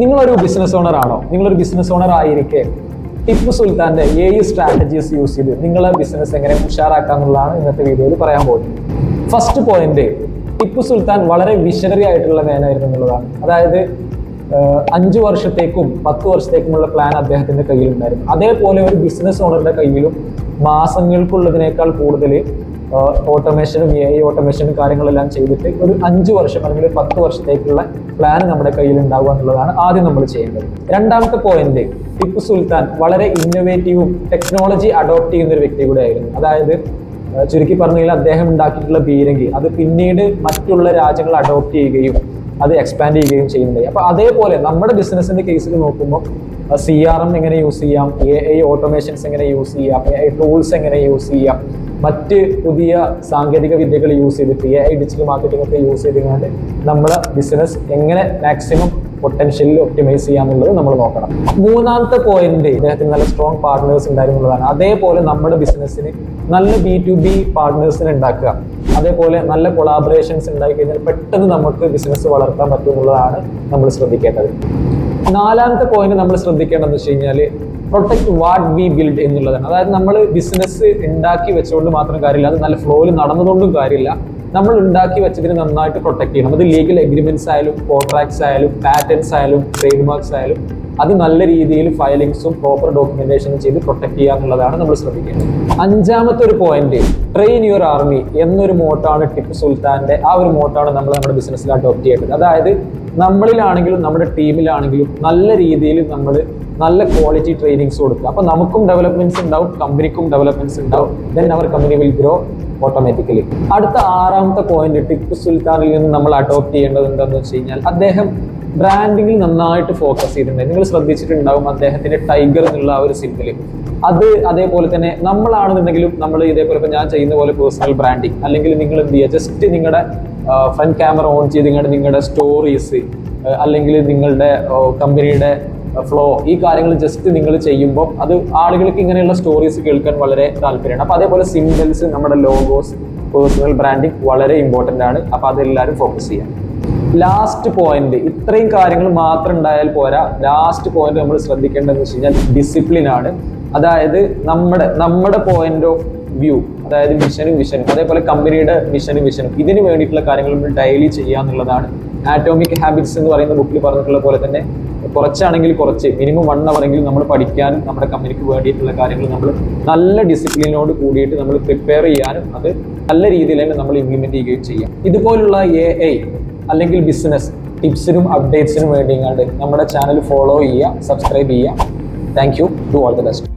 നിങ്ങളൊരു business owner ആണോ? നിങ്ങളൊരു ബിസിനസ് ഓണർ ആയിരിക്കെ ടിപ്പു സുൽത്താന്റെ 7 സ്ട്രാറ്റജീസ് യൂസ് ചെയ്ത് നിങ്ങളെ ബിസിനസ് എങ്ങനെ ഉഷാറാക്കാന്നുള്ളതാണ് ഇന്നത്തെ വീഡിയോയിൽ പറയാൻ പോകുന്നത്. ഫസ്റ്റ് പോയിന്റ്, ടിപ്പു സുൽത്താൻ വളരെ വിഷണറി ആയിട്ടുള്ള മാനായിരുന്നു എന്നുള്ളതാണ്. അതായത് 5 വർഷത്തേക്കും 10 വർഷത്തേക്കുമുള്ള പ്ലാൻ അദ്ദേഹത്തിന്റെ കയ്യിലുണ്ടായിരുന്നു. അതേപോലെ ഒരു ബിസിനസ് ഓണറുടെ കയ്യിലും മാസങ്ങൾക്കുള്ളതിനേക്കാൾ കൂടുതൽ ഓട്ടോമേഷനും AI ഓട്ടോമേഷനും കാര്യങ്ങളെല്ലാം ചെയ്തിട്ട് ഒരു 5 വർഷം അല്ലെങ്കിൽ 10 വർഷത്തേക്കുള്ള പ്ലാൻ നമ്മുടെ കയ്യിൽ ഉണ്ടാവുക എന്നുള്ളതാണ് ആദ്യം നമ്മൾ ചെയ്യേണ്ടത്. രണ്ടാമത്തെ പോയിന്റ്, ടിപ്പു സുൽത്താൻ വളരെ ഇന്നോവേറ്റീവും ടെക്നോളജി അഡോപ്റ്റ് ചെയ്യുന്ന ഒരു വ്യക്തി കൂടെ ആയിരുന്നു. അതായത് ചുരുക്കി പറഞ്ഞാൽ അദ്ദേഹം ഉണ്ടാക്കിയിട്ടുള്ള പീരങ്കി അത് പിന്നീട് മറ്റുള്ള രാജ്യങ്ങൾ അഡോപ്റ്റ് ചെയ്യുകയും അത് എക്സ്പാൻഡ് ചെയ്യുകയും ചെയ്യുന്നുണ്ട്. അപ്പൊ അതേപോലെ നമ്മുടെ ബിസിനസിന്റെ കേസിൽ നോക്കുമ്പോൾ CRM എങ്ങനെ യൂസ് ചെയ്യാം, AI ഓട്ടോമേഷൻസ് എങ്ങനെ യൂസ് ചെയ്യാം, AI ടൂൾസ് എങ്ങനെ യൂസ് ചെയ്യാം, മറ്റ് പുതിയ സാങ്കേതിക വിദ്യകൾ യൂസ് ചെയ്തിട്ട് AI ഡിജിറ്റൽ മാർക്കറ്റിംഗ് ഒക്കെ യൂസ് ചെയ്തുകൊണ്ട് നമ്മുടെ ബിസിനസ് എങ്ങനെ മാക്സിമം പൊട്ടൻഷ്യലിൽ ഒപ്റ്റിമൈസ് ചെയ്യാന്നുള്ളത് നമ്മൾ നോക്കണം. മൂന്നാമത്തെ പോയിന്റ്, അദ്ദേഹത്തിന് നല്ല സ്ട്രോങ് പാർട്ട്നേഴ്സ് ഉണ്ടായിരുന്നുള്ളതാണ്. അതേപോലെ നമ്മുടെ ബിസിനസ്സിന് നല്ല B2B പാർട്ട്നേഴ്സിനെ ഉണ്ടാക്കുക, അതേപോലെ നല്ല കൊളാബറേഷൻസ് ഉണ്ടായി കഴിഞ്ഞാൽ പെട്ടെന്ന് നമുക്ക് ബിസിനസ് വളർത്താൻ പറ്റും എന്നുള്ളതാണ് നമ്മൾ ശ്രദ്ധിക്കേണ്ടത്. നാലാമത്തെ പോയിന്റ് നമ്മൾ ശ്രദ്ധിക്കേണ്ടതെന്ന് വെച്ച് കഴിഞ്ഞാൽ പ്രൊട്ടക്ട് വാട്ട് വി ബിൽഡ് എന്നുള്ളതാണ്. അതായത് നമ്മൾ ബിസിനസ് ഉണ്ടാക്കി വെച്ചുകൊണ്ട് മാത്രം കാര്യമില്ല, അത് നല്ല ഫ്ലോയിൽ നടന്നതുകൊണ്ടും കാര്യമില്ല. നമ്മൾ ഉണ്ടാക്കി വെച്ചതിന് നന്നായിട്ട് പ്രൊട്ടക്ട് ചെയ്യണം. അത് ലീഗൽ എഗ്രിമെന്റ്സ് ആയാലും കോൺട്രാക്ട്സ് ആയാലും പാറ്റൻസ് ആയാലും ട്രേഡ് മാർക്സ് ആയാലും അത് നല്ല രീതിയിൽ ഫയലിങ്സും പ്രോപ്പർ ഡോക്യുമെന്റേഷനും ചെയ്ത് പ്രൊട്ടക്ട് ചെയ്യുക എന്നുള്ളതാണ് നമ്മൾ ശ്രദ്ധിക്കേണ്ടത്. അഞ്ചാമത്തെ ഒരു പോയിന്റ്, ട്രെയിൻ യുവർ ആർമി എന്നൊരു മോട്ടാണ് ടിപ്പു സുൽത്താന്റെ. ആ ഒരു മോട്ടാണ് നമ്മൾ നമ്മുടെ ബിസിനസ്സിൽ അഡോപ്റ്റ് ചെയ്യേണ്ടത്. അതായത് നമ്മളിലാണെങ്കിലും നമ്മുടെ ടീമിലാണെങ്കിലും നല്ല രീതിയിൽ നമ്മൾ നല്ല ക്വാളിറ്റി ട്രെയിനിങ്സ് കൊടുക്കുക. അപ്പൊ നമുക്കും ഡെവലപ്മെന്റ്സ് ഉണ്ടാവും, കമ്പനിക്കും ഡെവലപ്മെന്റ്സ് ഉണ്ടാവും. ദെൻ അവർ കമ്പനി വിൽ ഗ്രോ ഓട്ടോമാറ്റിക്കലി. അടുത്ത ആറാമത്തെ പോയിന്റ്, ടിപ്പു സുൽത്താനിൽ നിന്ന് നമ്മൾ അഡോപ്റ്റ് ചെയ്യേണ്ടത് എന്താണെന്ന് വെച്ച് കഴിഞ്ഞാൽ അദ്ദേഹം ബ്രാൻഡിങ്ങിൽ നന്നായിട്ട് ഫോക്കസ് ചെയ്തിട്ടുണ്ട്. നിങ്ങൾ ശ്രദ്ധിച്ചിട്ടുണ്ടാവും അദ്ദേഹത്തിന്റെ ടൈഗർ എന്നുള്ള ആ ഒരു സിമ്പിള്. അത് അതേപോലെ തന്നെ നമ്മളാണെന്നുണ്ടെങ്കിലും നമ്മൾ ഇതേപോലെ ഇപ്പൊ ഞാൻ ചെയ്യുന്ന പോലെ പേഴ്സണൽ ബ്രാൻഡിങ് അല്ലെങ്കിൽ നിങ്ങൾ എന്ത് ചെയ്യുക, ജസ്റ്റ് നിങ്ങളുടെ ഫ്രണ്ട് ക്യാമറ ഓൺ ചെയ്ത് നിങ്ങളുടെ സ്റ്റോറീസ് അല്ലെങ്കിൽ നിങ്ങളുടെ കമ്പനിയുടെ ഫ്ലോ, ഈ കാര്യങ്ങൾ ജസ്റ്റ് നിങ്ങൾ ചെയ്യുമ്പോൾ അത് ആളുകൾക്ക് ഇങ്ങനെയുള്ള സ്റ്റോറീസ് കേൾക്കാൻ വളരെ താല്പര്യമാണ്. അപ്പൊ അതേപോലെ സിംബൽസ്, നമ്മുടെ ലോഗോസ്, പേഴ്സണൽ ബ്രാൻഡിങ് വളരെ ഇമ്പോർട്ടൻ്റ് ആണ്. അപ്പൊ അതെല്ലാവരും ഫോക്കസ് ചെയ്യാം. ലാസ്റ്റ് പോയിന്റ്, ഇത്രയും കാര്യങ്ങൾ മാത്രം ഉണ്ടായാൽ പോരാ. ലാസ്റ്റ് പോയിന്റ് നമ്മൾ ശ്രദ്ധിക്കേണ്ടതെന്ന് വെച്ച് കഴിഞ്ഞാൽ ഡിസിപ്ലിൻ ആണ്. അതായത് നമ്മുടെ പോയിന്റ് ഓഫ് വ്യൂ, അതായത് മിഷനും വിഷനും, അതേപോലെ കമ്പനിയുടെ മിഷനും വിഷനും, ഇതിന് വേണ്ടിയിട്ടുള്ള കാര്യങ്ങൾ നമ്മൾ ഡെയിലി ചെയ്യുക എന്നുള്ളതാണ്. ആറ്റോമിക് ഹാബിറ്റ്സ് എന്ന് പറയുന്ന ബുക്കിൽ പറഞ്ഞിട്ടുള്ള പോലെ തന്നെ കുറച്ചാണെങ്കിൽ കുറച്ച്, മിനിമം 1 hour എങ്കിലും നമ്മൾ പഠിക്കാനും നമ്മുടെ കമ്പനിക്ക് വേണ്ടിയിട്ടുള്ള കാര്യങ്ങൾ നമ്മൾ നല്ല ഡിസിപ്ലിനോട് കൂടിയിട്ട് നമ്മൾ പ്രിപ്പയർ ചെയ്യാനും അത് നല്ല രീതിയിൽ തന്നെ നമ്മൾ ഇംപ്ലിമെന്റ് ചെയ്യുകയും ചെയ്യാം. ഇതുപോലുള്ള AI അല്ലെങ്കിൽ ബിസിനസ് ടിപ്സിനും അപ്ഡേറ്റ്സിനും വേണ്ടി നമ്മുടെ ചാനൽ ഫോളോ ചെയ്യുക, സബ്സ്ക്രൈബ് ചെയ്യുക. Thank you. Do all the best.